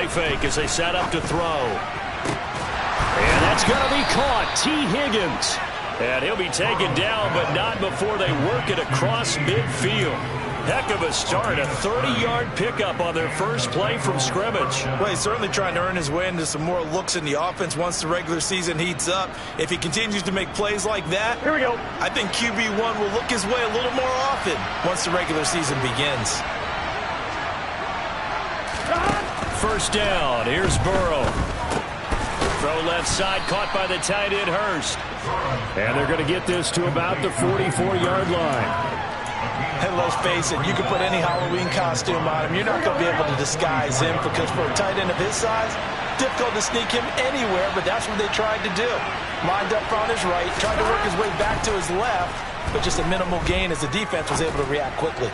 play fake as they set up to throw. And that's going to be caught. T. Higgins. And he'll be taken down, but not before they work it across midfield. Heck of a start, a 30-yard pickup on their first play from scrimmage. Well, he's certainly trying to earn his way into some more looks in the offense once the regular season heats up. If he continues to make plays like that, here we go. I think QB1 will look his way a little more often once the regular season begins. First down, here's Burrow. Throw left side, caught by the tight end Hurst. And they're going to get this to about the 44-yard line. And let's face it, you can put any Halloween costume on him. You're not going to be able to disguise him because for a tight end of his size, difficult to sneak him anywhere, but that's what they tried to do. Lined up on his right, tried to work his way back to his left, but just a minimal gain as the defense was able to react quickly.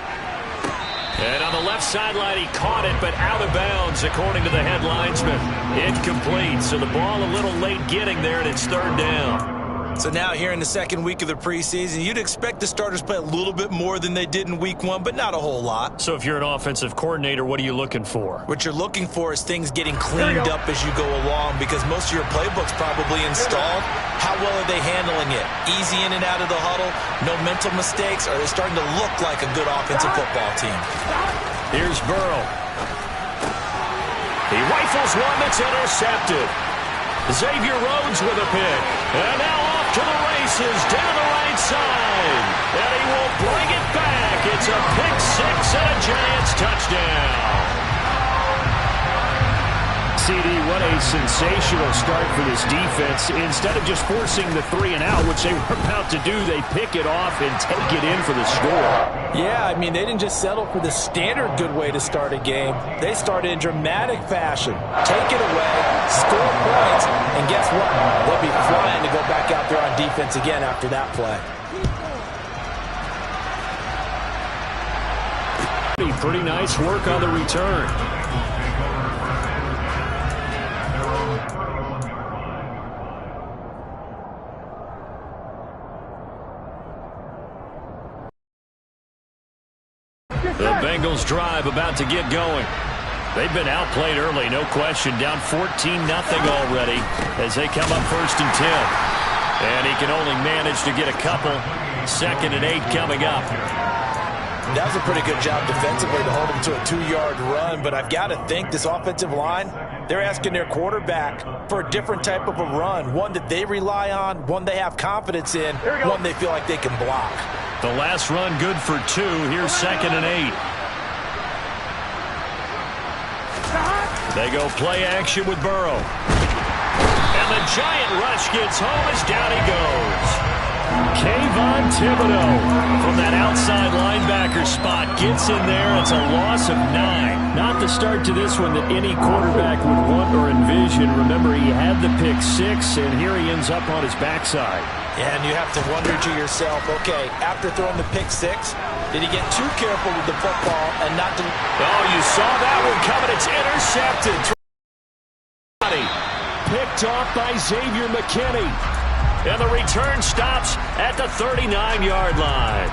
And on the left sideline, he caught it, but out of bounds, according to the head linesman. Incomplete, so the ball a little late getting there, and it's third down. So now here in the second week of the preseason, you'd expect the starters play a little bit more than they did in week one, but not a whole lot. So if you're an offensive coordinator, what are you looking for? What you're looking for is things getting cleaned up as you go along because most of your playbook's probably installed. How well are they handling it? Easy in and out of the huddle? No mental mistakes? Are they starting to look like a good offensive football team? Here's Burrow. He rifles one that's intercepted. Xavier Rhodes with a pick. And now off to the races down the right side. And he will bring it back. It's a pick six and a Giants touchdown. CD, what a sensational start for this defense. Instead of just forcing the 3 and out, which they were about to do, they pick it off and take it in for the score. Yeah, I mean, they didn't just settle for the standard good way to start a game. They started in dramatic fashion. Take it away, score points, and guess what? They'll be flying to go back out there on defense again after that play. Pretty nice work on the return. The Bengals drive about to get going. They've been outplayed early, no question. Down 14-0 already as they come up 1st and 10. And he can only manage to get a couple. 2nd and 8 coming up. That was a pretty good job defensively to hold him to a 2-yard run, but I've got to think this offensive line, they're asking their quarterback for a different type of a run, one that they rely on, one they have confidence in, one they feel like they can block. The last run good for 2. Here's 2nd and 8. They go play action with Burrow. And the giant rush gets home as down he goes. Kayvon Thibodeaux from that outside linebacker spot gets in there. It's a loss of 9. Not the start to this one that any quarterback would want or envision. Remember, he had the pick 6, and here he ends up on his backside. Yeah, and you have to wonder to yourself, okay, after throwing the pick 6, did he get too careful with the football and not to... Oh, you saw that one coming. It's intercepted. Picked off by Xavier McKinney. And the return stops at the 39-yard line.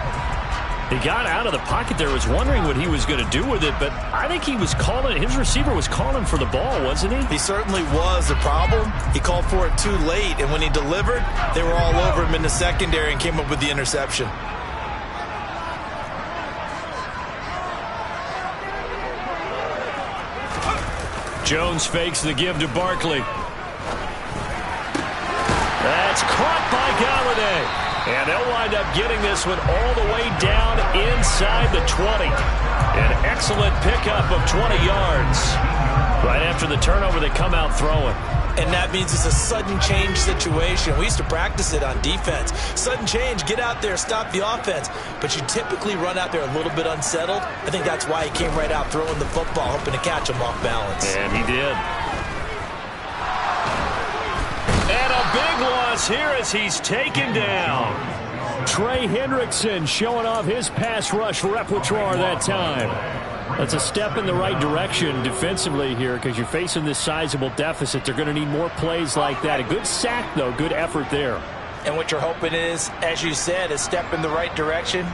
He got out of the pocket there, was wondering what he was going to do with it, but I think he was calling, his receiver was calling for the ball, wasn't he? He certainly was. The problem, he called for it too late, and when he delivered, they were all over him in the secondary and came up with the interception. Jones fakes the give to Barkley. That's caught by Galladay. And they'll wind up getting this one all the way down inside the 20. An excellent pickup of 20 yards. Right after the turnover, they come out throwing. And that means it's a sudden change situation. We used to practice it on defense. Sudden change, get out there, stop the offense. But you typically run out there a little bit unsettled. I think that's why he came right out throwing the football, hoping to catch him off balance. And he did. And a big loss here as he's taken down. Trey Hendrickson showing off his pass rush repertoire that time. That's a step in the right direction defensively here because you're facing this sizable deficit. They're going to need more plays like that. A good sack, though. Good effort there. And what you're hoping is, as you said, a step in the right direction.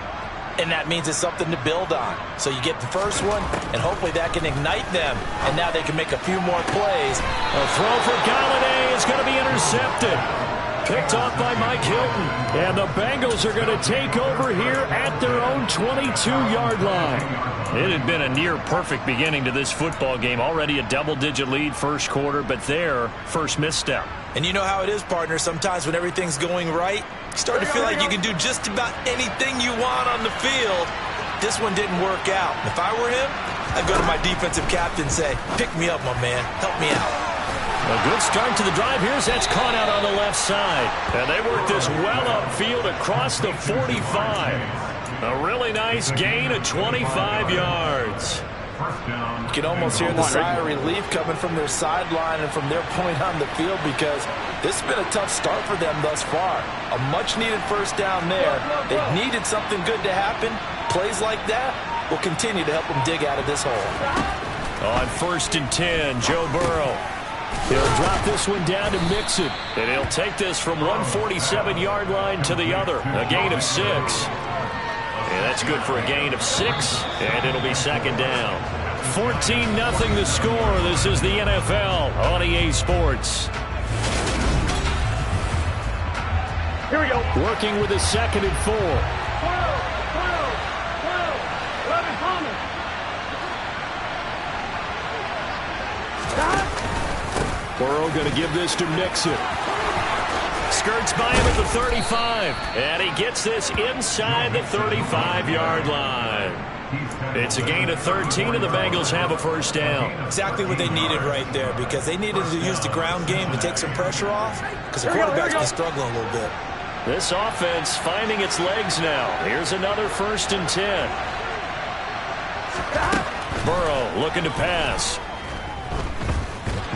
and that means it's something to build on. So you get the first one, and hopefully that can ignite them, and now they can make a few more plays. A throw for Galladay is going to be intercepted. Picked off by Mike Hilton. And the Bengals are going to take over here at their own 22-yard line. It had been a near-perfect beginning to this football game. Already a double-digit lead first quarter, but their first misstep. And you know how it is, partner. Sometimes when everything's going right, you start to feel like you can do just about anything you want on the field. This one didn't work out. If I were him, I'd go to my defensive captain and say, pick me up, my man. Help me out. A good start to the drive. Here's that's caught out on the left side. And they work this well upfield across the 45. A really nice gain of 25 yards. You can almost hear the sigh of relief coming from their sideline and from their point on the field, because this has been a tough start for them thus far. A much-needed first down there. They needed something good to happen. Plays like that will continue to help them dig out of this hole. On 1st and 10, Joe Burrow. He'll drop this one down to Mixon. And he'll take this from one 47-yard line to the other. A gain of 6. And that's good for a gain of 6. And it'll be second down. 14-0 the score. This is the NFL on EA Sports. Here we go. Working with a 2nd and 4. 12, 11 Thomas. Burrow going to give this to Mixon. Skirts by him at the 35. And he gets this inside the 35-yard line. It's a gain of 13, and the Bengals have a first down. Exactly what they needed right there, because they needed to use the ground game to take some pressure off, because the quarterback's been struggling a little bit. This offense finding its legs now. Here's another 1st and 10. Burrow looking to pass.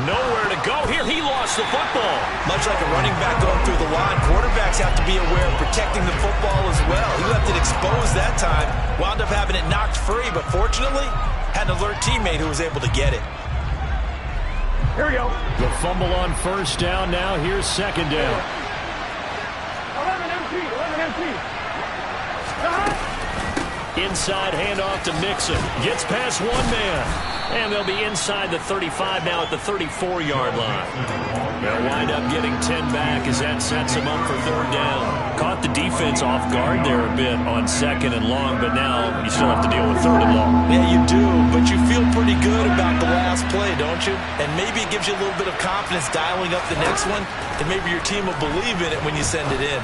Nowhere to go here. He lost the football. Much like a running back going through the line, quarterbacks have to be aware of protecting the football as well. He left it exposed that time, wound up having it knocked free, but fortunately had an alert teammate who was able to get it. Here we go. The fumble on first down. Now here's second down. 11 empty. Inside handoff to Mixon. Gets past one man. And they'll be inside the 35 now at the 34-yard line. They'll wind up getting 10 back as that sets them up for third down. Caught the defense off guard there a bit on 2nd and long, but now you still have to deal with 3rd and long. Yeah, you do, but you feel pretty good about the last play, don't you? And maybe it gives you a little bit of confidence dialing up the next one, and maybe your team will believe in it when you send it in.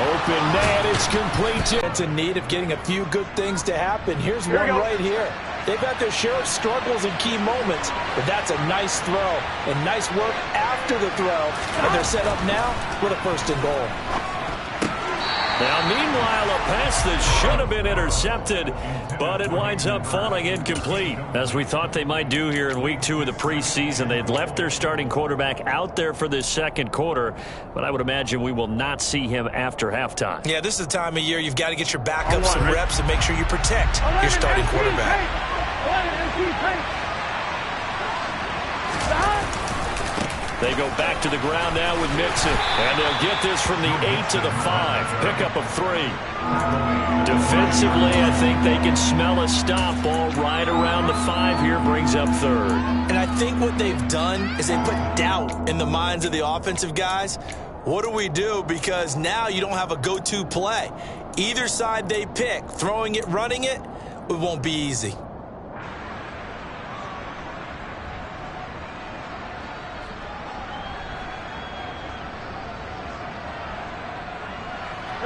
Open man, it's complete. It's in need of getting a few good things to happen. Here's one right here. They've had their share of struggles in key moments, but that's a nice throw and nice work after the throw. And they're set up now with a 1st and goal. Now, meanwhile, a pass that should have been intercepted, but it winds up falling incomplete. As we thought they might do here in week 2 of the preseason, they'd left their starting quarterback out there for this second quarter, but I would imagine we will not see him after halftime. Yeah, this is the time of year you've got to get your backup some reps and make sure you protect your starting quarterback. They go back to the ground now with Mixon, and they'll get this from the 8 to the 5. Pickup of 3. Defensively, I think they can smell a stop. Ball right around the 5 here, brings up 3rd. And I think what they've done is they put doubt in the minds of the offensive guys. What do we do? Because now you don't have a go-to play. Either side they pick, throwing it, running it, it won't be easy.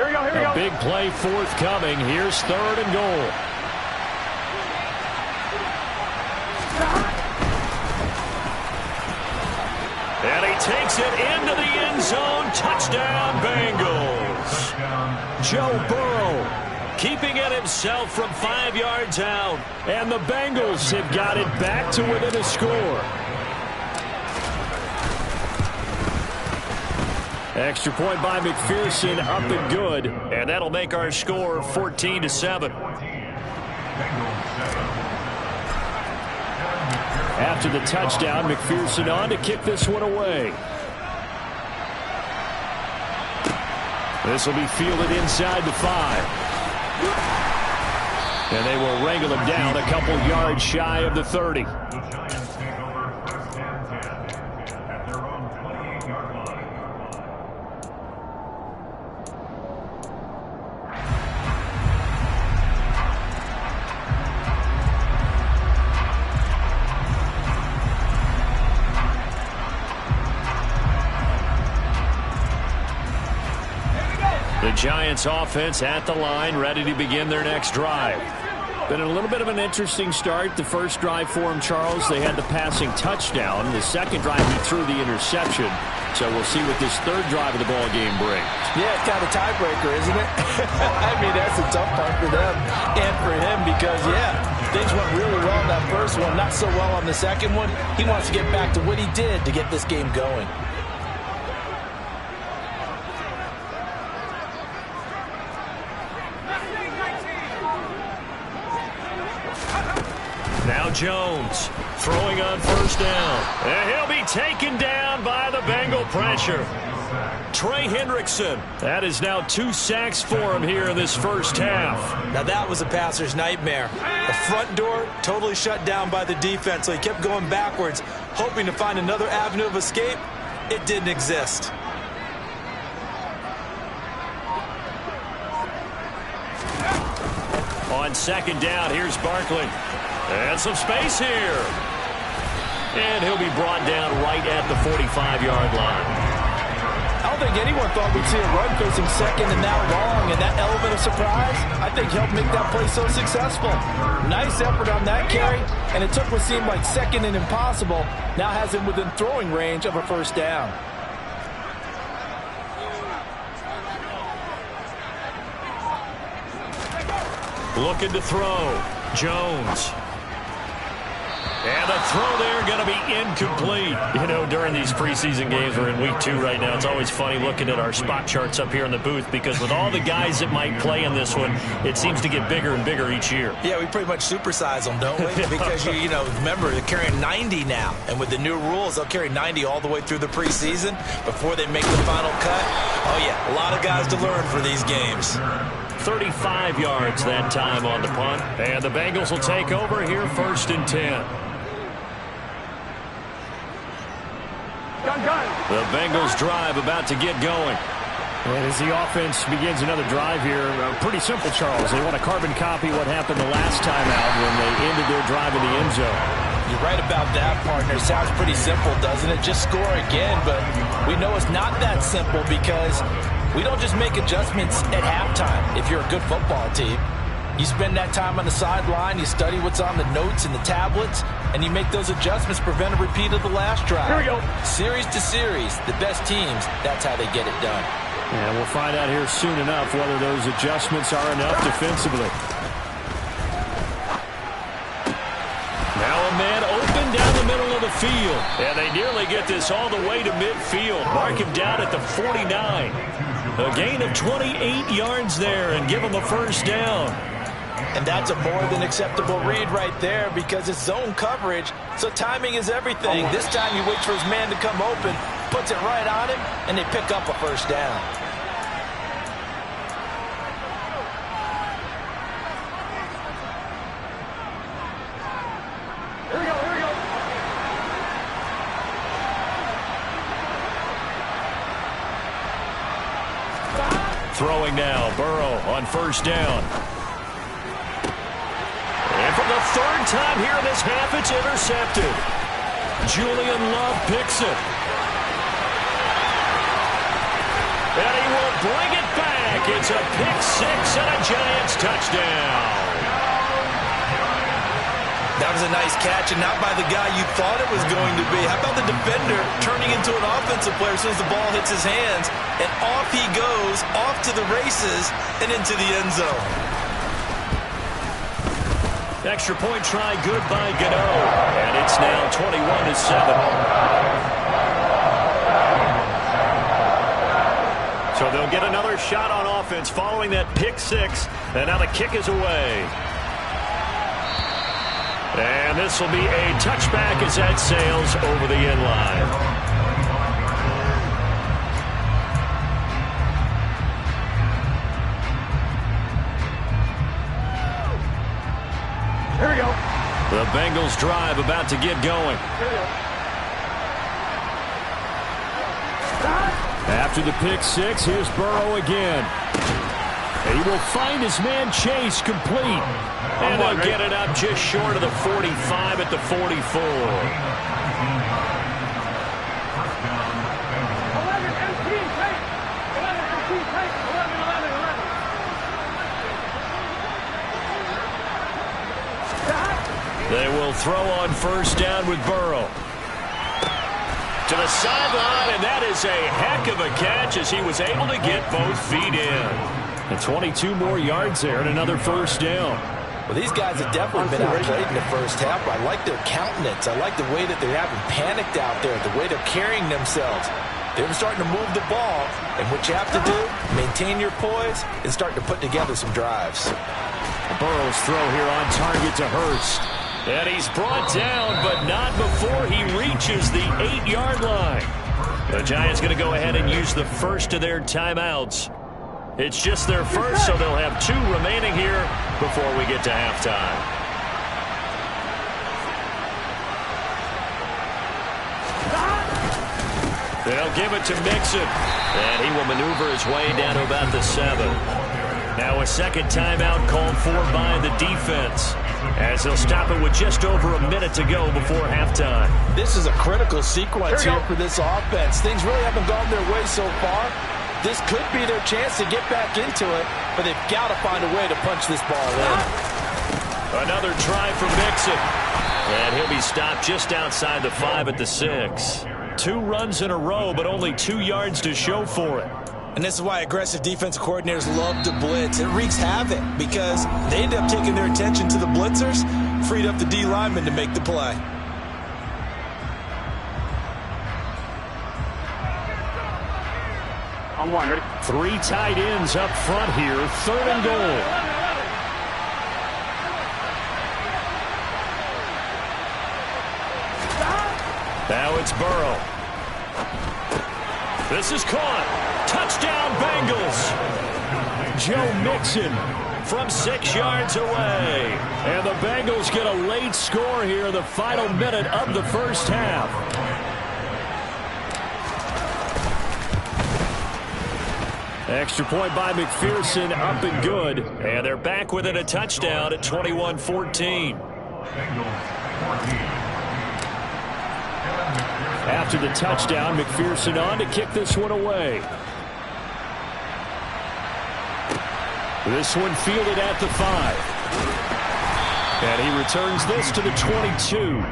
A big play forthcoming. Here's 3rd and goal. And he takes it into the end zone. Touchdown, Bengals. Joe Burrow keeping it himself from 5 yards out. And the Bengals have got it back to within a score. Extra point by McPherson, up and good. And that'll make our score 14-7. After the touchdown, McPherson on to kick this one away. This will be fielded inside the 5. And they will wrangle him down a couple yards shy of the 30. The Giants offense at the line, ready to begin their next drive. Been a little bit of an interesting start. The first drive for him, Charles, they had the passing touchdown. The second drive, he threw the interception. So we'll see what this third drive of the ball game brings. Yeah, it's kind of a tiebreaker, isn't it? I mean, that's a tough part for them and for him because, yeah, things went really well in that first one, not so well on the second one. He wants to get back to what he did to get this game going. Now Jones throwing on first down. And he'll be taken down by the Bengal pressure. Trey Hendrickson. That is now 2 sacks for him here in this first half. Now that was a passer's nightmare. The front door totally shut down by the defense, so he kept going backwards, hoping to find another avenue of escape. It didn't exist. On second down, here's Barkley. And some space here. And he'll be brought down right at the 45-yard line. I don't think anyone thought we'd see a run facing second and that long, and that element of surprise, I think, helped make that play so successful. Nice effort on that carry, and it took what seemed like second and impossible, now has him within throwing range of a first down. Looking to throw. Jones. And the throw there going to be incomplete. You know, during these preseason games, we're in week 2 right now. It's always funny looking at our spot charts up here in the booth because with all the guys that might play in this one, it seems to get bigger and bigger each year. Yeah, we pretty much supersize them, don't we? Because, you know, remember, they're carrying 90 now. And with the new rules, they'll carry 90 all the way through the preseason before they make the final cut. Oh, yeah, a lot of guys to learn for these games. 35 yards that time on the punt. And the Bengals will take over here first and 10. The Bengals drive about to get going. And as the offense begins another drive here, pretty simple, Charles. They want to carbon copy what happened the last time out when they ended their drive in the end zone. You're right about that, partner. Sounds pretty simple, doesn't it? Just score again, but we know it's not that simple because we don't just make adjustments at halftime if you're a good football team. You spend that time on the sideline, you study what's on the notes and the tablets, and you make those adjustments, prevent a repeat of the last drive. Here we go. Series to series, the best teams, that's how they get it done. And we'll find out here soon enough whether those adjustments are enough defensively. Now a man open down the middle of the field. And they nearly get this all the way to midfield. Mark him down at the 49. A gain of 28 yards there and give him a first down. And that's a more than acceptable read right there because it's zone coverage, so timing is everything. This time he waits for his man to come open, puts it right on him, and they pick up a first down. Here we go, here we go. Throwing now, Burrow on first down. And for the third time here in this half, it's intercepted. Julian Love picks it. And he will bring it back. It's a pick six and a Giants touchdown. That was a nice catch, and not by the guy you thought it was going to be. How about the defender turning into an offensive player as soon as the ball hits his hands, and off he goes, off to the races, and into the end zone. Extra point try good by Gano. And it's now 21-7. So they'll get another shot on offense following that pick six. And now the kick is away. And this will be a touchback as that sails over the end line. The Bengals drive about to get going. After the pick six, here's Burrow again. He will find his man Chase complete. And they'll get it up just short of the 45 at the 44. 11-17, they will throw on first down with Burrow. To the sideline, and that is a heck of a catch as he was able to get both feet in. And 22 more yards there and another first down. Well, these guys have definitely been outplayed in the first half. I like their countenance. I like the way that they haven't panicked out there, the way they're carrying themselves. They're starting to move the ball, and what you have to do, maintain your poise and start to put together some drives. Burrow's throw here on target to Hurst. And he's brought down, but not before he reaches the 8-yard line. The Giants going to go ahead and use the first of their timeouts. It's just their first, so they'll have 2 remaining here before we get to halftime. They'll give it to Mixon, and he will maneuver his way down to about the 7. Now a second timeout called for by the defense, as they'll stop it with just over a minute to go before halftime. This is a critical sequence here for this offense. Things really haven't gone their way so far. This could be their chance to get back into it, but they've got to find a way to punch this ball in. Another try for Mixon, and he'll be stopped just outside the 5 at the 6. 2 runs in a row, but only 2 yards to show for it. And this is why aggressive defensive coordinators love to blitz. It wreaks havoc because they end up taking their attention to the blitzers, freed up the D lineman to make the play. On 1, ready? 3 tight ends up front here, 3rd and goal. Now it's Burrow. This is caught. Touchdown, Bengals. Joe Mixon from 6 yards away. And the Bengals get a late score here in the final minute of the first half. Extra point by McPherson, up and good. And they're back within a touchdown at 21-14. After the touchdown, McPherson on to kick this one away. This one fielded at the 5. And he returns this to the 22.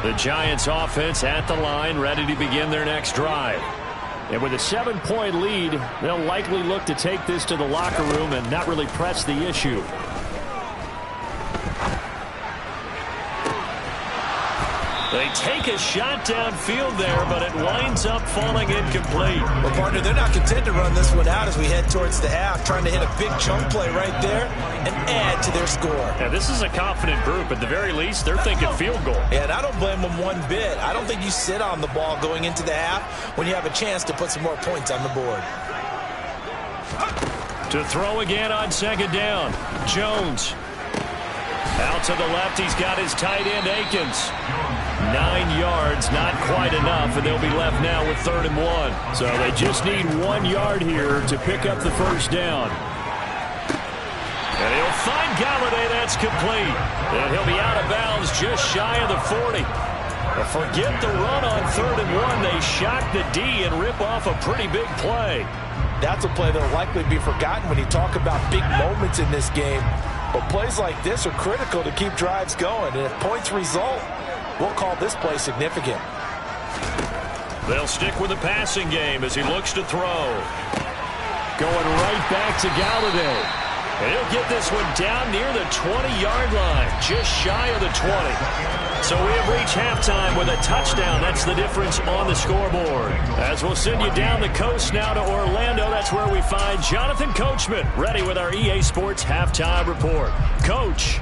The Giants offense at the line, ready to begin their next drive. And with a 7-point lead, they'll likely look to take this to the locker room and not really press the issue. They take a shot downfield there, but it winds up falling incomplete. Well, partner, they're not content to run this one out as we head towards the half, trying to hit a big chunk play right there and add to their score. Now, this is a confident group. At the very least, they're thinking field goal. Yeah, and I don't blame them one bit. I don't think you sit on the ball going into the half when you have a chance to put some more points on the board. To throw again on second down, Jones. Out to the left, he's got his tight end, Akins. 9 yards, not quite enough, and they'll be left now with 3rd and 1. So they just need 1 yard here to pick up the first down. And he'll find Galladay, that's complete. And he'll be out of bounds just shy of the 40. But forget the run on 3rd and 1. They shock the D and rip off a pretty big play. That's a play that will likely be forgotten when you talk about big moments in this game. But plays like this are critical to keep drives going. And if points result, we'll call this play significant. They'll stick with the passing game as he looks to throw. Going right back to Galladay. And he'll get this one down near the 20-yard line, just shy of the 20. So we have reached halftime with a touchdown. That's the difference on the scoreboard. As we'll send you down the coast now to Orlando, that's where we find Jonathan Coachman, ready with our EA Sports Halftime Report. Coach.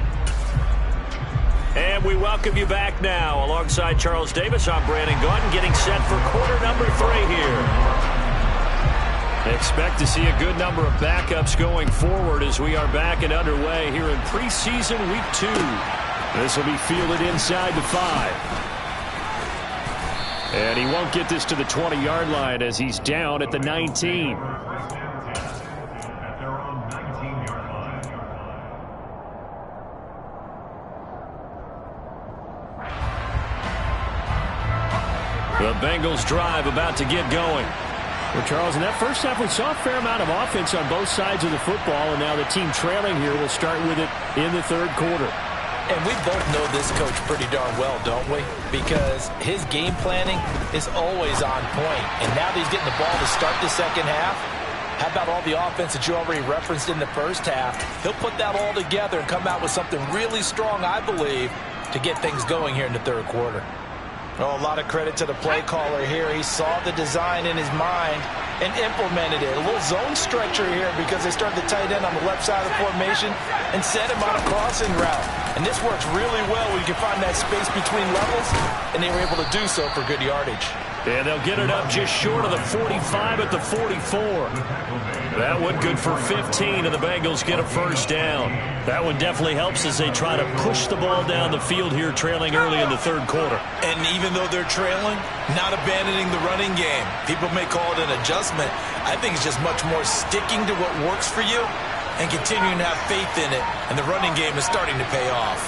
And we welcome you back now. Alongside Charles Davis, I'm Brandon Gaudin, getting set for quarter number 3 here. Expect to see a good number of backups going forward as we are back and underway here in preseason week 2. This will be fielded inside the 5. And he won't get this to the 20-yard line as he's down at the 19. The Bengals drive about to get going. Well, Charles, in that first half, we saw a fair amount of offense on both sides of the football, and now the team trailing here will start with it in the third quarter. And we both know this coach pretty darn well, don't we? Because his game planning is always on point. And now that he's getting the ball to start the second half, how about all the offense that you already referenced in the first half? He'll put that all together and come out with something really strong, I believe, to get things going here in the third quarter. Oh, a lot of credit to the play caller here. He saw the design in his mind and implemented it. A little zone stretcher here because they started the tight end on the left side of the formation and set him on a crossing route. And this works really well when you can find that space between levels, and they were able to do so for good yardage. And they'll get it up just short of the 45 at the 44. That one good for 15, and the Bengals get a first down. That one definitely helps as they try to push the ball down the field here, trailing early in the third quarter. And even though they're trailing, not abandoning the running game. People may call it an adjustment. I think it's just much more sticking to what works for you and continuing to have faith in it. And the running game is starting to pay off.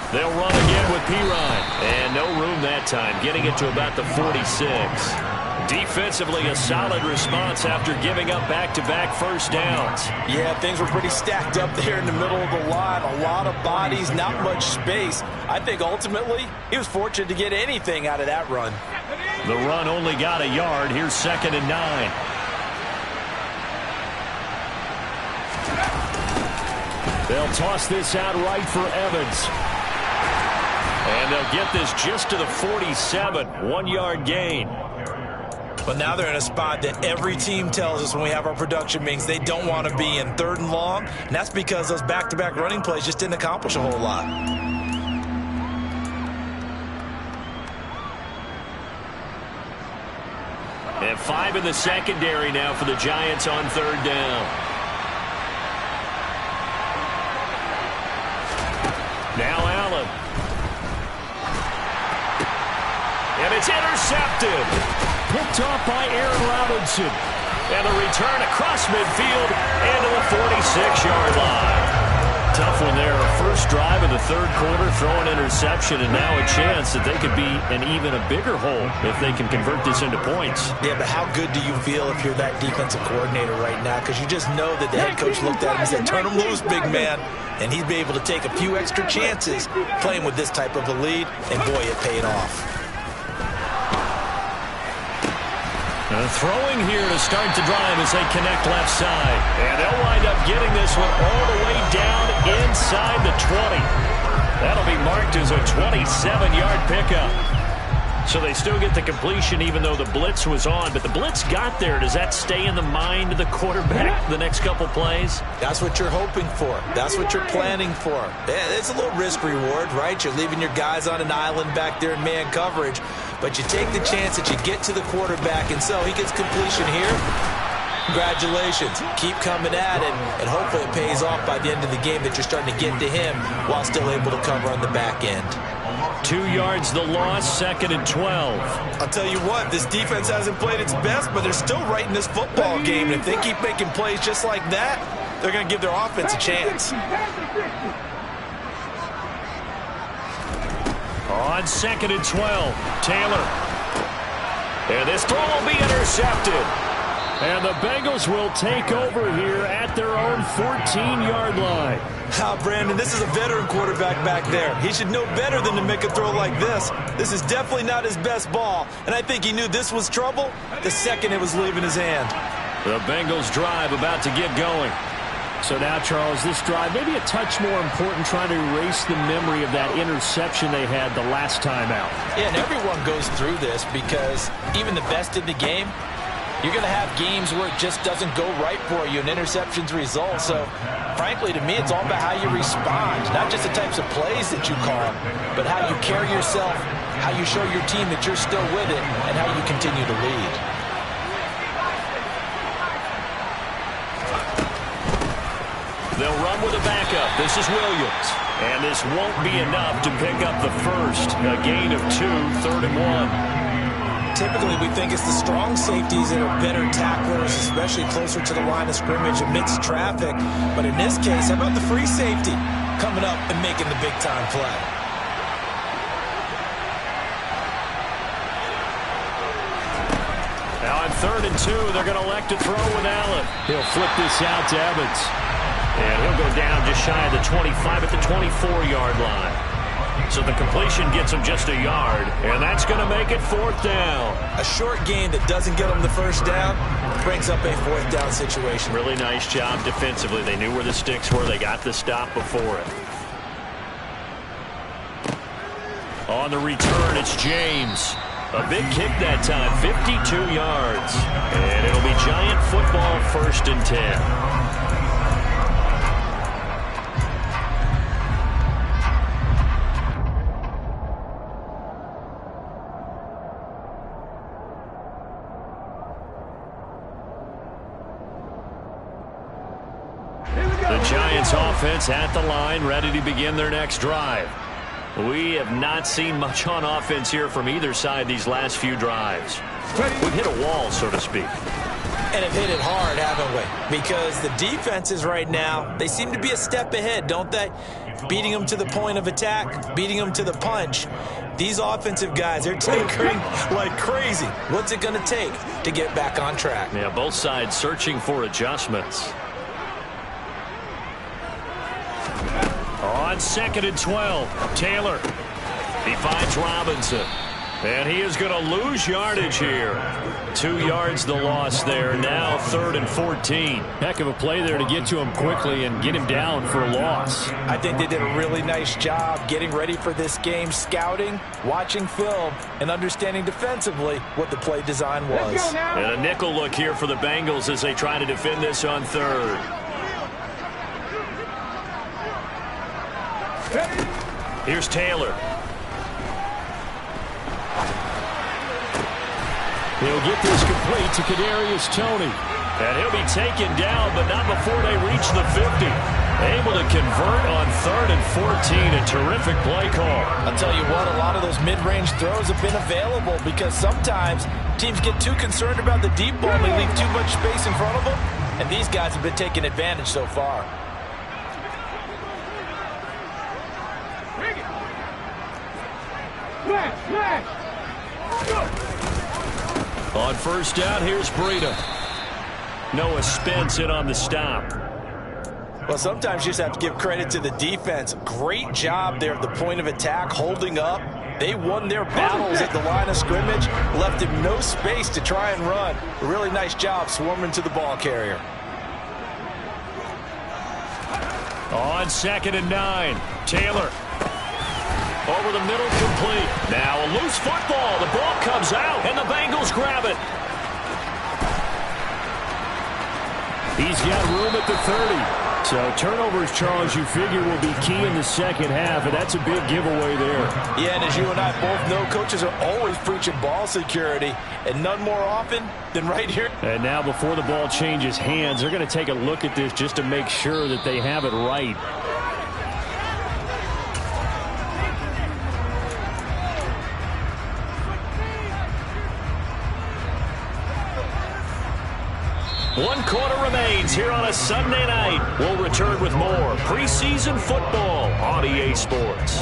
They'll run again with Pirine. And no room that time, getting it to about the 46. Defensively, a solid response after giving up back-to-back first downs. Yeah, things were pretty stacked up there in the middle of the line. A lot of bodies, not much space. I think ultimately he was fortunate to get anything out of that run. The run only got a yard. Here's 2nd and 9. They'll toss this out right for Evans. And they'll get this just to the 47, 1-yard gain. But now they're in a spot that every team tells us when we have our production meetings they don't want to be in, 3rd and long. And that's because those back-to-back running plays just didn't accomplish a whole lot. And 5 in the secondary now for the Giants on 3rd down. Now Allen. And it's intercepted. Picked off by Aaron Robinson. And a return across midfield into the 46-yard line. Tough one there. First drive of the third quarter, throw an interception, and now a chance that they could be in even a bigger hole if they can convert this into points. Yeah, but how good do you feel if you're that defensive coordinator right now? Because you just know that the head coach looked at him and said, turn him loose, big man. And he'd be able to take a few extra chances playing with this type of a lead, and boy, it paid off. Throwing here to start the drive as they connect left side. And they'll wind up getting this one all the way down inside the 20. That'll be marked as a 27-yard pickup. So they still get the completion even though the blitz was on. But the blitz got there. Does that stay in the mind of the quarterback the next couple plays? That's what you're hoping for. That's what you're planning for. It's a little risk-reward, right? You're leaving your guys on an island back there in man coverage. But you take the chance that you get to the quarterback, and so he gets completion here. Congratulations. Keep coming at it, and hopefully it pays off by the end of the game that you're starting to get to him while still able to cover on the back end. 2 yards the loss, 2nd and 12. I'll tell you what, this defense hasn't played its best, but they're still right in this football game. And if they keep making plays just like that, they're going to give their offense a chance. On 2nd and 12, Taylor. And this throw will be intercepted. And the Bengals will take over here at their own 14-yard line. Brandon, this is a veteran quarterback back there. He should know better than to make a throw like this. This is definitely not his best ball, and I think he knew this was trouble the second it was leaving his hand. The Bengals drive about to get going. So now, Charles, this drive maybe a touch more important, trying to erase the memory of that interception they had the last time out. Yeah, and everyone goes through this because even the best in the game, You're going to have games where it just doesn't go right for you and interceptions result. So, frankly, to me, it's all about how you respond. Not just the types of plays that you call, but how you carry yourself, how you show your team that you're still with it, and how you continue to lead. They'll run with a backup. This is Williams. And this won't be enough to pick up the first. A gain of 2, 3rd and 1. Typically, we think it's the strong safeties that are better tacklers, especially closer to the line of scrimmage amidst traffic. But in this case, how about the free safety coming up and making the big-time play? Now on 3rd and 2, they're going to elect to throw with Allen. He'll flip this out to Evans. And he'll go down just shy of the 25 at the 24-yard line. So the completion gets him just a yard, and that's going to make it 4th down. A short gain that doesn't get them the first down brings up a 4th down situation. Really nice job defensively. They knew where the sticks were. They got the stop before it. On the return, it's James. A big kick that time, 52 yards. And it'll be Giant football, 1st and 10. Offense at the line, ready to begin their next drive. We have not seen much on offense here from either side these last few drives. We've hit a wall, so to speak. And have hit it hard, haven't we? Because the defenses right now, they seem to be a step ahead, don't they? Beating them to the point of attack, beating them to the punch. These offensive guys, they're tinkering like crazy. What's it going to take to get back on track? Yeah, both sides searching for adjustments. On 2nd and 12, Taylor. He finds Robinson. And he is going to lose yardage here. 2 yards the loss there. Now 3rd and 14. Heck of a play there to get to him quickly and get him down for a loss. I think they did a really nice job getting ready for this game, scouting, watching film, and understanding defensively what the play design was. And a nickel look here for the Bengals as they try to defend this on 3rd. Here's Taylor. He'll get this complete to Kadarius Toney. And he'll be taken down, but not before they reach the 50. Able to convert on 3rd and 14. A terrific play call. I'll tell you what, a lot of those mid-range throws have been available because sometimes teams get too concerned about the deep ball and they leave too much space in front of them. And these guys have been taking advantage so far. On 1st down, here's Breida. Noah Spence in on the stop. Well, sometimes you just have to give credit to the defense. Great job there at the point of attack, holding up. They won their battles at the line of scrimmage, left him no space to try and run. A really nice job swarming to the ball carrier. On 2nd and 9, Taylor. Over the middle, complete. Now a loose football. The ball comes out, and the Bengals grab it. He's got room at the 30. So turnovers, Charles, you figure will be key in the second half, and that's a big giveaway there. Yeah, and as you and I both know, coaches are always preaching ball security, and none more often than right here. And now before the ball changes hands, they're going to take a look at this just to make sure that they have it right. One quarter remains here on a Sunday night. We'll return with more preseason football on EA Sports.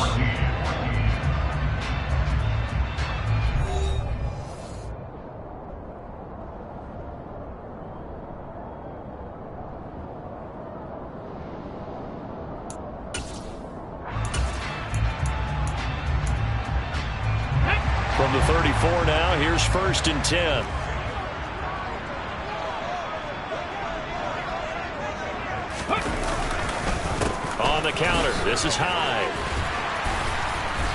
From the 34 now, here's 1st and 10. On the counter, this is high.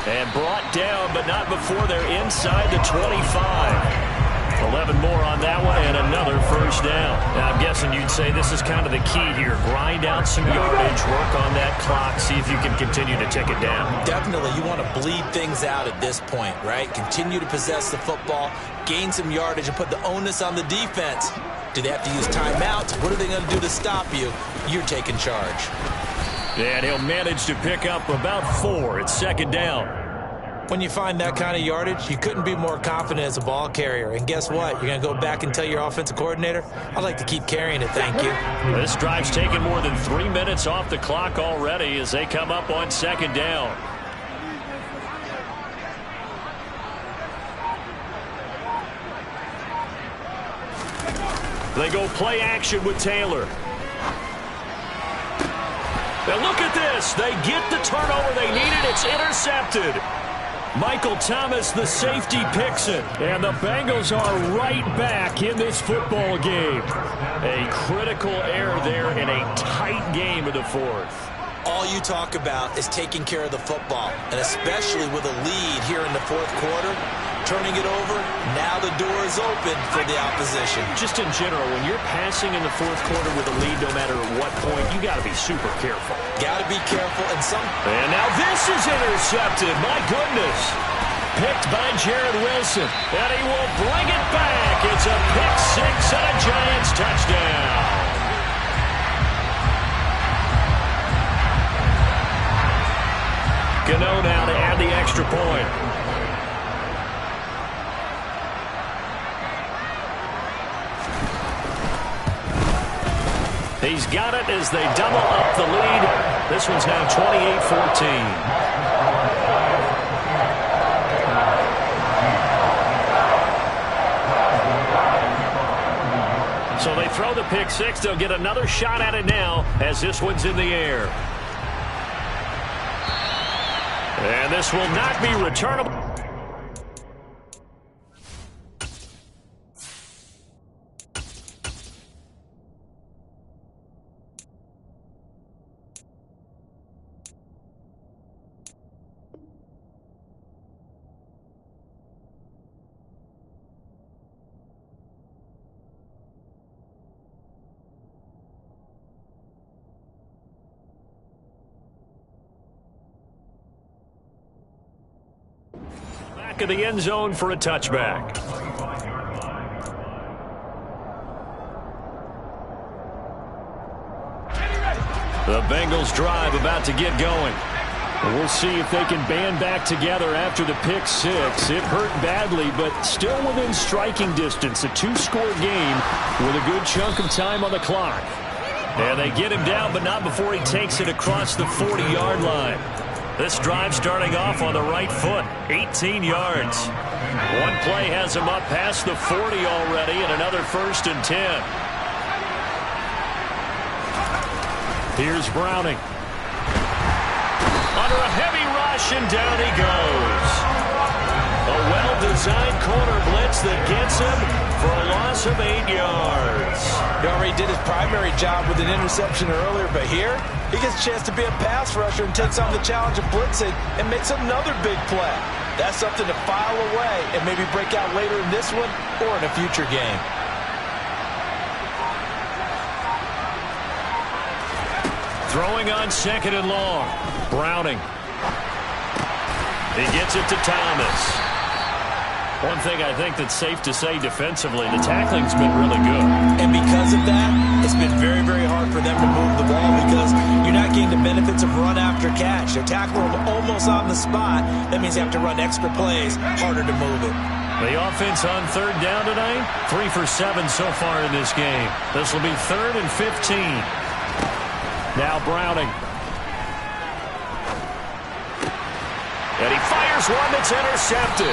And brought down, but not before they're inside the 25. 11 more on that one and another first down. Now, I'm guessing you'd say this is kind of the key here. Grind out some yardage, work on that clock, see if you can continue to tick it down. Definitely, you want to bleed things out at this point, right? Continue to possess the football, gain some yardage, and put the onus on the defense. Do they have to use timeouts? What are they going to do to stop you? You're taking charge. And he'll manage to pick up about 4. It's second down. When you find that kind of yardage, you couldn't be more confident as a ball carrier. And guess what? You're going to go back and tell your offensive coordinator, I'd like to keep carrying it, thank you. This drive's taken more than 3 minutes off the clock already as they come up on second down. They go play action with Taylor. Now look at this. They get the turnover they needed. It's intercepted. Michael Thomas, the safety, picks it. And the Bengals are right back in this football game. A critical error there in a tight game of the fourth. All you talk about is taking care of the football, and especially with a lead here in the fourth quarter, turning it over, now the door is open for the opposition. Just in general, when you're passing in the fourth quarter with a lead, no matter at what point, you got to be super careful. Got to be careful. And now this is intercepted. My goodness. Picked by Jared Wilson. And he will bring it back. It's a pick 6 and a Giants touchdown. Gano now to add the extra point. He's got it as they double up the lead. This one's now 28-14. So they throw the pick 6. They'll get another shot at it now as this one's in the air. And this will not be returnable. Of the end zone for a touchback. The Bengals drive about to get going. We'll see if they can band back together after the pick 6. It hurt badly, but still within striking distance. A 2-score game with a good chunk of time on the clock. And they get him down, but not before he takes it across the 40-yard line. This drive starting off on the right foot, 18 yards. One play has him up past the 40 already, and another 1st and 10. Here's Browning. Under a heavy rush, and down he goes. A well-designed corner blitz that gets him for a loss of 8 yards. He already did his primary job with an interception earlier, but here he gets a chance to be a pass rusher and takes on the challenge of blitzing and makes another big play. That's something to file away and maybe break out later in this one or in a future game. Throwing on 2nd and long. Browning. He gets it to Thomas. One thing I think that's safe to say defensively, the tackling's been really good. And because of that, it's been very, very hard for them to move the ball because you're not getting the benefits of run after catch. They're tackling almost on the spot. That means they have to run extra plays, harder to move it. The offense on 3rd down tonight, 3 for 7 so far in this game. This will be 3rd and 15. Now Browning. And he fires one that's intercepted.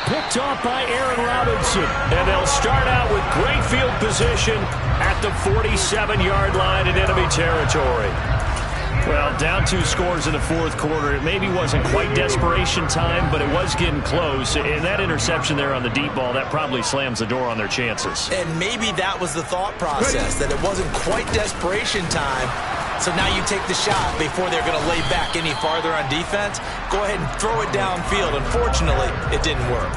Picked off by Aaron Robinson. And they'll start out with great field position at the 47-yard line in enemy territory. Well, down 2 scores in the fourth quarter. It maybe wasn't quite desperation time, but it was getting close. And that interception there on the deep ball, that probably slams the door on their chances. And maybe that was the thought process, that it wasn't quite desperation time. So now you take the shot before they're going to lay back any farther on defense. Go ahead and throw it downfield. Unfortunately, it didn't work.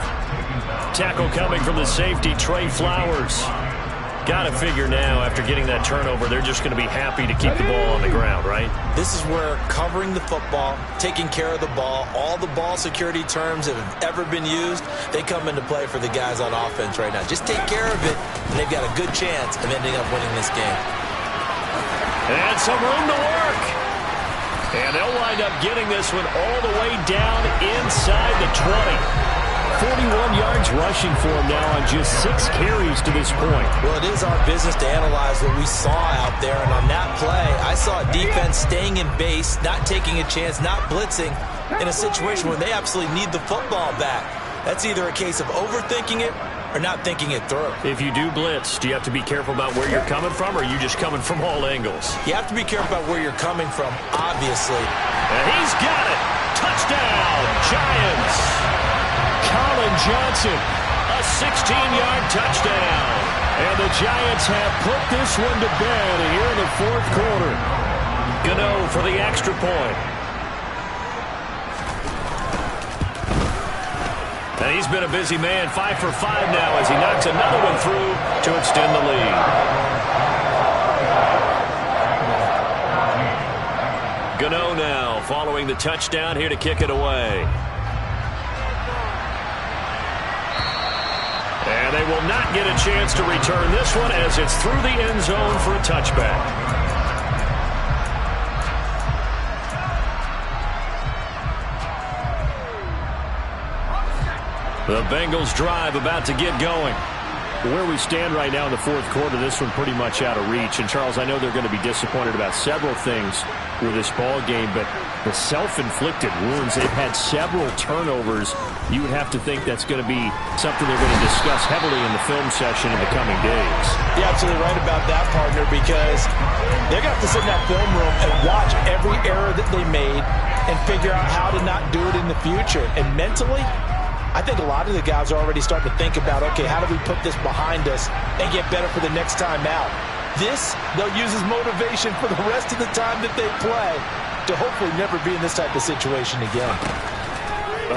tackle coming from the safety, Trey Flowers. Got to figure now, after getting that turnover, they're just going to be happy to keep the ball on the ground, right? This is where covering the football, taking care of the ball, all the ball security terms that have ever been used, they come into play for the guys on offense right now. Just take care of it, and they've got a good chance of ending up winning this game. And some room to work. And they'll wind up getting this one all the way down inside the 20. 41 yards rushing for him now on just 6 carries to this point. Well, it is our business to analyze what we saw out there. And on that play, I saw a defense staying in base, not taking a chance, not blitzing in a situation where they absolutely need the football back. That's either a case of overthinking it or not thinking it through. If you do blitz, do you have to be careful about where you're coming from, or are you just coming from all angles? You have to be careful about where you're coming from, obviously. And he's got it. Touchdown, Giants. Colin Johnson, a 16-yard touchdown. And the Giants have put this one to bed here in the fourth quarter. Gano for the extra point. And he's been a busy man, 5 for 5 now as he knocks another one through to extend the lead. Gano now following the touchdown here to kick it away. And they will not get a chance to return this one as it's through the end zone for a touchback. The Bengals drive about to get going. Where we stand right now in the fourth quarter, this one pretty much out of reach. And, Charles, I know they're going to be disappointed about several things with this ball game, but the self-inflicted wounds, they've had several turnovers. You would have to think that's going to be something they're going to discuss heavily in the film session in the coming days. You're absolutely right about that, partner, because they're going to have to sit in that film room and watch every error that they made and figure out how to not do it in the future. And mentally, I think a lot of the guys are already starting to think about, okay, how do we put this behind us and get better for the next time out? This, they'll use as motivation for the rest of the time that they play to hopefully never be in this type of situation again.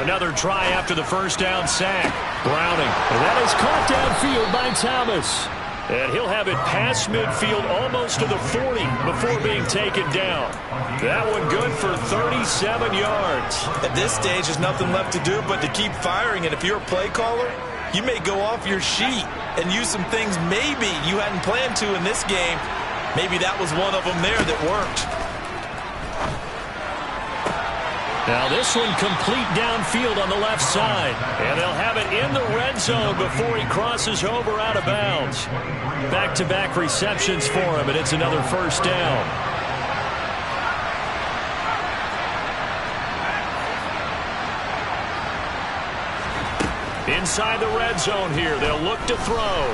Another try after the first down sack. Browning. And that is caught downfield by Thomas. And he'll have it past midfield almost to the 40 before being taken down. That one good for 37 yards. At this stage, there's nothing left to do but to keep firing. And if you're a play caller, you may go off your sheet and use some things maybe you hadn't planned to in this game. Maybe that was one of them there that worked. Now this one complete downfield on the left side. And they'll have it in the red zone before he crosses over out of bounds. Back-to-back receptions for him, and it's another first down. Inside the red zone here, they'll look to throw.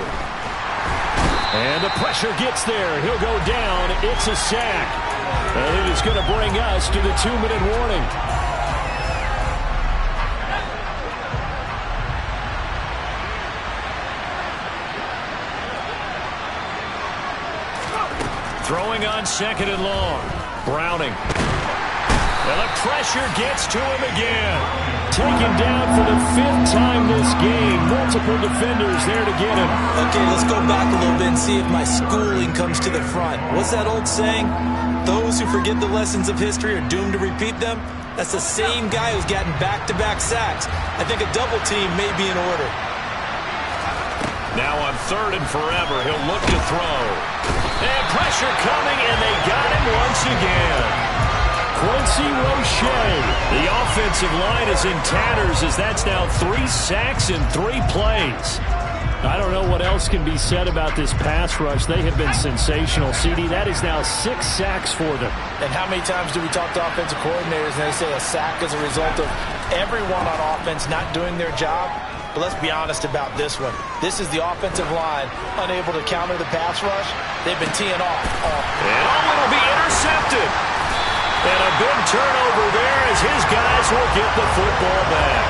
And the pressure gets there. He'll go down. It's a sack. And it is going to bring us to the 2-minute warning. Throwing on 2nd and long. Browning. And the pressure gets to him again. Taken down for the 5th time this game. Multiple defenders there to get him. Okay, let's go back a little bit and see if my schooling comes to the front. What's that old saying? Those who forget the lessons of history are doomed to repeat them. That's the same guy who's gotten back-to-back sacks. I think a double team may be in order. Now on 3rd and forever, he'll look to throw. And pressure coming, and they got him once again. Quincy Roche. The offensive line is in tatters as that's now 3 sacks in 3 plays. I don't know what else can be said about this pass rush. They have been sensational, CD. That is now 6 sacks for them. And how many times do we talk to offensive coordinators and they say a sack is a result of everyone on offense not doing their job? But let's be honest about this one. This is the offensive line unable to counter the pass rush. They've been teeing off. And it'll be intercepted. And a big turnover there as his guys will get the football back.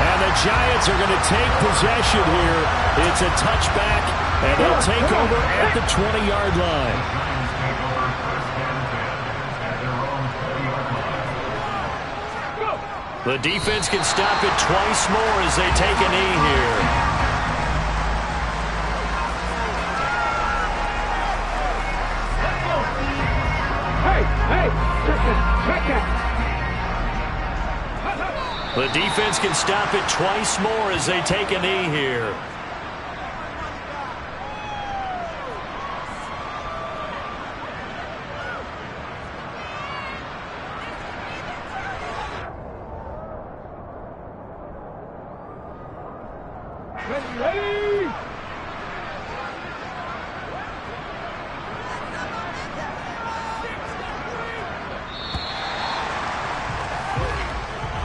And the Giants are going to take possession here. It's a touchback, and they'll take over at the 20-yard line. The defense can stop it twice more as they take a knee here. The defense can stop it twice more as they take a knee here. Ready?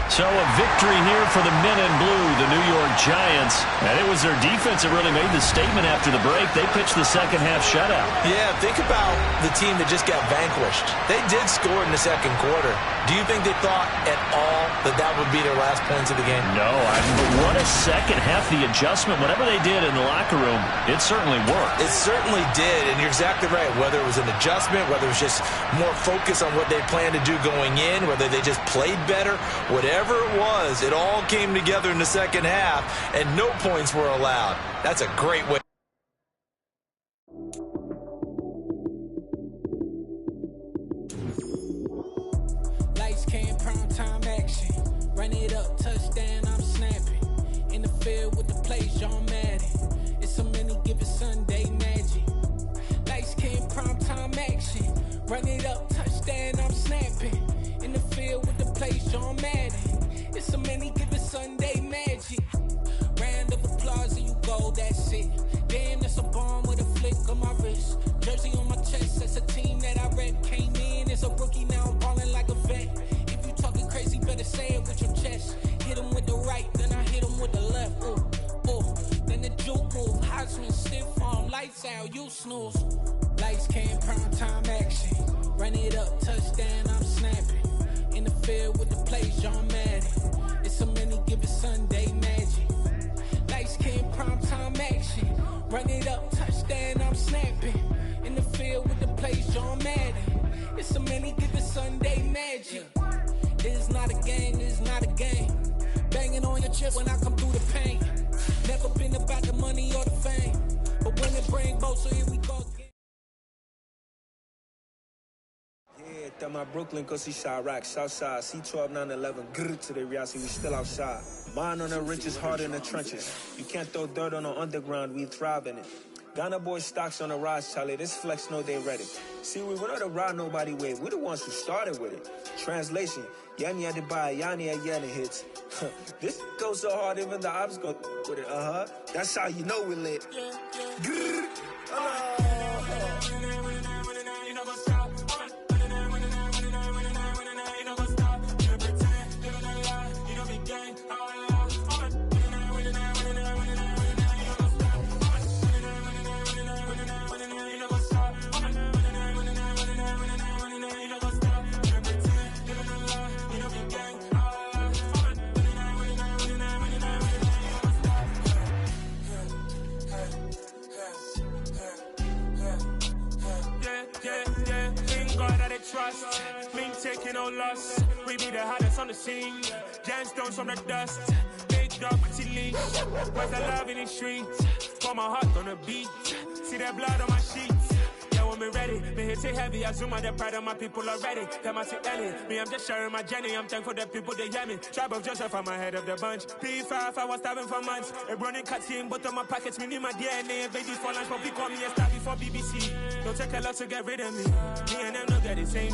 So a victory here for the men in blue, the New York Giants. And it was their defense that really made the statement after the break. They pitched the second half shutout. Yeah, think about the team that just got vanquished. They did score in the second quarter. Do you think they thought at all that that would be their last points of the game? No, but what a second half. The adjustment, whatever they did in the locker room, it certainly worked. It certainly did, and you're exactly right. Whether it was an adjustment, whether it was just more focus on what they planned to do going in, whether they just played better, whatever it was, it all came together in the second half, and no points were allowed. That's a great way. Lights came, prime time action. Run it up, touchdown, I'm snapping. In the field with the play, John Madden. It's a many given Sunday magic. Lights came, prime time action. Run it up, touchdown, I'm snapping. In the field with the play, John Madden. It's a many given Sunday magic. Round of applause and you go, that's it. Damn, that's a bomb with a flick on my wrist. Jersey on my chest, that's a team that I rep. Came in as a rookie, now I'm balling like a vet. If you talking crazy, better say it with your chest. Hit him with the right, then I hit him with the left. Ooh, ooh. Then the juke move, Heisman stiff arm, lights out, you snooze. Lights came, prime time action. Run it up, touchdown, I'm snapping. In the field with the play, John Madden. It's a many given Sunday magic. Lights came, prime time action. Run it up, touchdown, I'm snapping. In the field with the play, John Madden. It's a many given Sunday magic. It's not a game, it's not a game. Banging on your chest when I come through the pain. Never been about the money or the fame. But when it bring both, so here we go. Yeah, that my Brooklyn, cause he shot rock, Southside, C12, 911, grrr to the reality, we still outside. Mine on the riches, hard in the trenches. You can't throw dirt on the underground, we thrive in it. Ghana boy stocks on the rise, Charlie, this flex know they ready. See, we were not to ride nobody with, we the ones who started with it. Translation, Yanni had to buy, Yanni had Yanni hits. This goes so hard, even the ops go with it, That's how you know we lit. Grrr. Trust, me taking no loss. We be the hottest on the scene. Gemstones from the dust. Big dog with your leash. Where's the love in the streets? Pour my heart on the beat. See that blood on my sheets. Yeah, when we ready, me hit it heavy. I zoom out the pride of my people already. Them I see Ellie. Me, I'm just sharing my journey. I'm thankful that people they hear me. Tribe of Joseph, I'm ahead of the bunch. P5, I was starving for months. A running cut team, but on my pockets, me need my DNA. Baby for lunch, but we call me a star before BBC. Don't take a lot to get rid of me. Me and them don't get the same.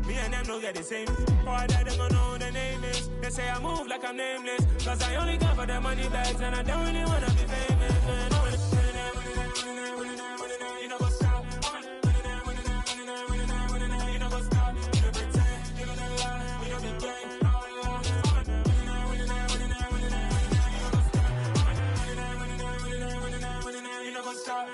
Me and them don't get the same. Oh, I died, them don't know who the name is. They say I move like I'm nameless. Cause I only come for the money bags and I don't really wanna be famous. Man. You know what's up? You know what's up? You pretend, you don't lie, we don't be gang. You know what's up?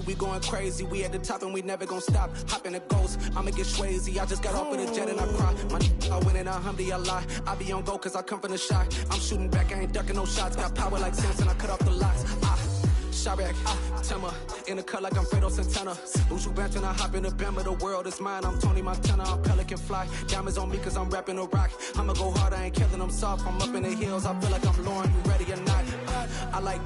We going crazy, we at the top and we never gonna stop. Hop in the ghost, I'ma get swayzy. I just got off with a jet and I cry. My I win in a Humvee, I lie. I be on go cause I come from the shot. I'm shooting back, I ain't ducking no shots. Got power like Samson, I cut off the locks. Chirac. Timmer, in the cut like I'm Fredo Santana. Buju Banton, I hop in the Bama, the world is mine. I'm Tony Montana, I'm Pelican Fly. Diamonds on me cause I'm rapping a rock. I'ma go hard, I ain't killing them soft. I'm up in the hills, I feel like I'm Lauren, you ready or not? I like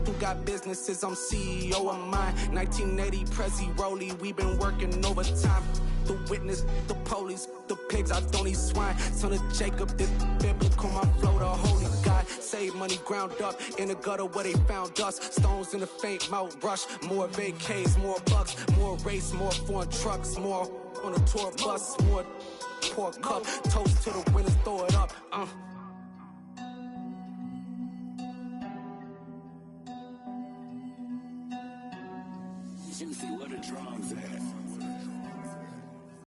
who got businesses, I'm CEO of mine. 1980 Prezi Rolly, we been working overtime. The witness, the police, the pigs, I don't eat swine. Son of Jacob, this biblical, my flow, the holy God. Save money ground up in the gutter where they found us. Stones in the faint Mount Rush. More vacays, more bucks, more race, more foreign trucks, more on a tour bus, more pour cup. Toast to the winners, throw it up. Juicy, what a drums at.